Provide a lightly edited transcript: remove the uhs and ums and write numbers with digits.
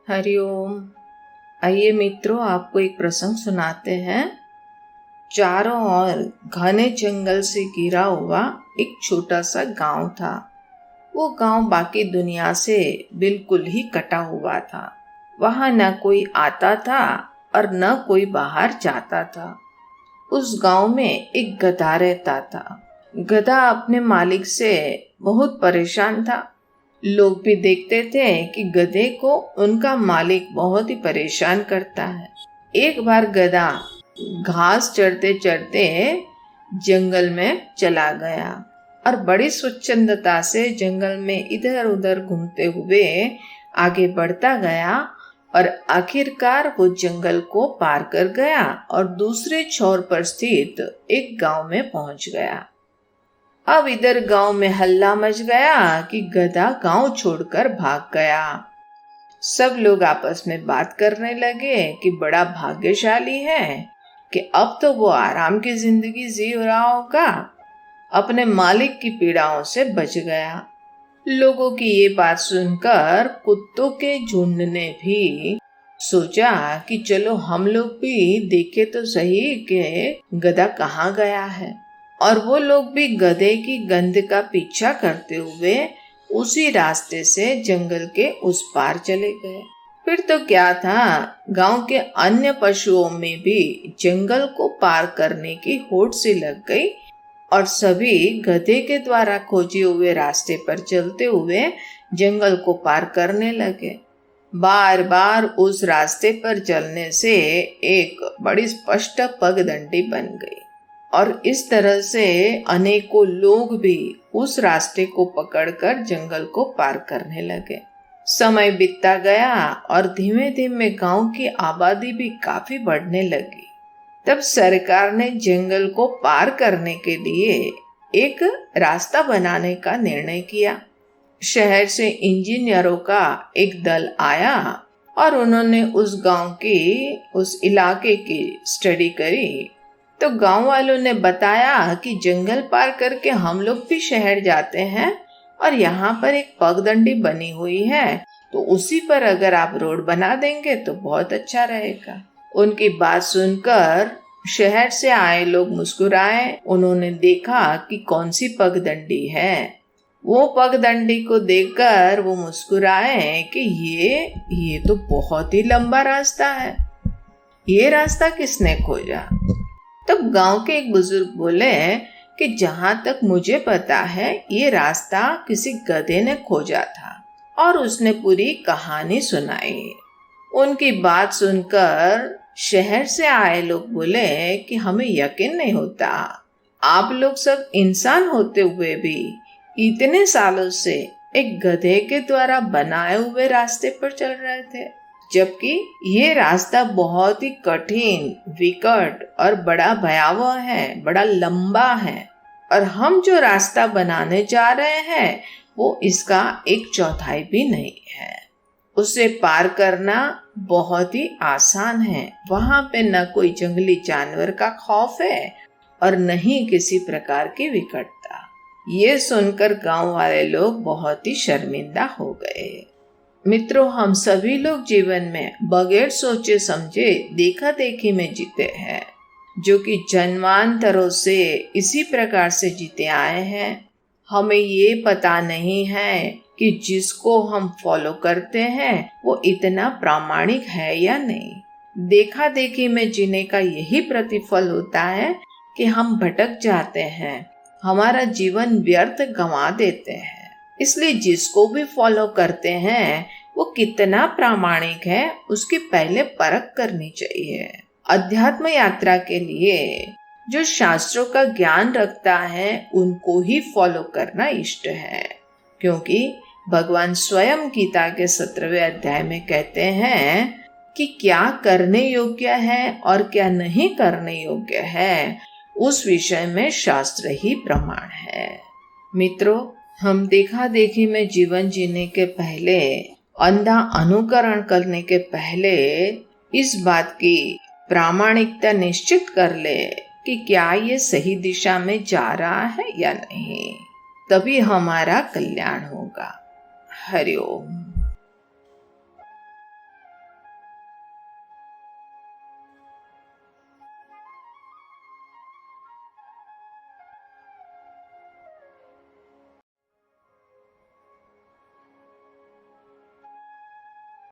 हरिओम। आइए मित्रों, आपको एक प्रसंग सुनाते हैं। चारों ओर घने जंगल से घिरा हुआ एक छोटा सा गांव था। वो गांव बाकी दुनिया से बिल्कुल ही कटा हुआ था। वहां न कोई आता था और न कोई बाहर जाता था। उस गांव में एक गधा रहता था। गधा अपने मालिक से बहुत परेशान था। लोग भी देखते थे कि गधे को उनका मालिक बहुत ही परेशान करता है। एक बार गधा घास चढ़ते चढ़ते जंगल में चला गया और बड़ी स्वच्छंदता से जंगल में इधर उधर घूमते हुए आगे बढ़ता गया और आखिरकार वो जंगल को पार कर गया और दूसरे छोर पर स्थित एक गांव में पहुंच गया। अब इधर गांव में हल्ला मच गया कि गधा गांव छोड़कर भाग गया। सब लोग आपस में बात करने लगे कि बड़ा भाग्यशाली है कि अब तो वो आराम की जिंदगी जी रहा होगा, अपने मालिक की पीड़ाओं से बच गया। लोगों की ये बात सुनकर कुत्तों के झुंड ने भी सोचा कि चलो हम लोग भी देखे तो सही कि गधा कहाँ गया है। और वो लोग भी गधे की गंध का पीछा करते हुए उसी रास्ते से जंगल के उस पार चले गए। फिर तो क्या था, गांव के अन्य पशुओं में भी जंगल को पार करने की होड़ सी लग गई और सभी गधे के द्वारा खोजे हुए रास्ते पर चलते हुए जंगल को पार करने लगे। बार बार उस रास्ते पर चलने से एक बड़ी स्पष्ट पगडंडी बन गई और इस तरह से अनेकों लोग भी उस रास्ते को पकड़कर जंगल को पार करने लगे। समय बीतता गया और धीमे धीमे गांव की आबादी भी काफी बढ़ने लगी। तब सरकार ने जंगल को पार करने के लिए एक रास्ता बनाने का निर्णय किया। शहर से इंजीनियरों का एक दल आया और उन्होंने उस गांव की, उस इलाके की स्टडी करी। तो गांव वालों ने बताया कि जंगल पार करके हम लोग भी शहर जाते हैं और यहाँ पर एक पगडंडी बनी हुई है, तो उसी पर अगर आप रोड बना देंगे तो बहुत अच्छा रहेगा। उनकी बात सुनकर शहर से आए लोग मुस्कुराए। उन्होंने देखा कि कौन सी पगडंडी है। वो पगडंडी को देखकर वो मुस्कुराए कि ये तो बहुत ही लंबा रास्ता है। ये रास्ता किसने खोजा? तब गांव के एक बुजुर्ग बोले कि जहां तक मुझे पता है ये रास्ता किसी गधे ने खोजा था और उसने पूरी कहानी सुनाई। उनकी बात सुनकर शहर से आए लोग बोले कि हमें यकीन नहीं होता, आप लोग सब इंसान होते हुए भी इतने सालों से एक गधे के द्वारा बनाए हुए रास्ते पर चल रहे थे, जबकि ये रास्ता बहुत ही कठिन, विकट और बड़ा भयावह है, बड़ा लंबा है। और हम जो रास्ता बनाने जा रहे हैं वो इसका 1/4 भी नहीं है। उसे पार करना बहुत ही आसान है। वहां पे न कोई जंगली जानवर का खौफ है और न ही किसी प्रकार की विकटता। ये सुनकर गांव वाले लोग बहुत ही शर्मिंदा हो गए। मित्रों, हम सभी लोग जीवन में बगैर सोचे समझे देखा देखी में जीते हैं, जो कि जन्मांतरों से इसी प्रकार से जीते आए हैं। हमें ये पता नहीं है कि जिसको हम फॉलो करते हैं वो इतना प्रामाणिक है या नहीं। देखा देखी में जीने का यही प्रतिफल होता है कि हम भटक जाते हैं, हमारा जीवन व्यर्थ गंवा देते हैं। इसलिए जिसको भी फॉलो करते हैं वो कितना प्रामाणिक है उसकी पहले परख करनी चाहिए। अध्यात्म यात्रा के लिए जो शास्त्रों का ज्ञान रखता है उनको ही फॉलो करना इष्ट है, क्योंकि भगवान स्वयं गीता के 17वें अध्याय में कहते हैं कि क्या करने योग्य है और क्या नहीं करने योग्य है, उस विषय में शास्त्र ही प्रमाण है। मित्रों, हम देखा देखी में जीवन जीने के पहले, अंधा अनुकरण करने के पहले इस बात की प्रामाणिकता निश्चित कर ले कि क्या ये सही दिशा में जा रहा है या नहीं, तभी हमारा कल्याण होगा। हरि ओम।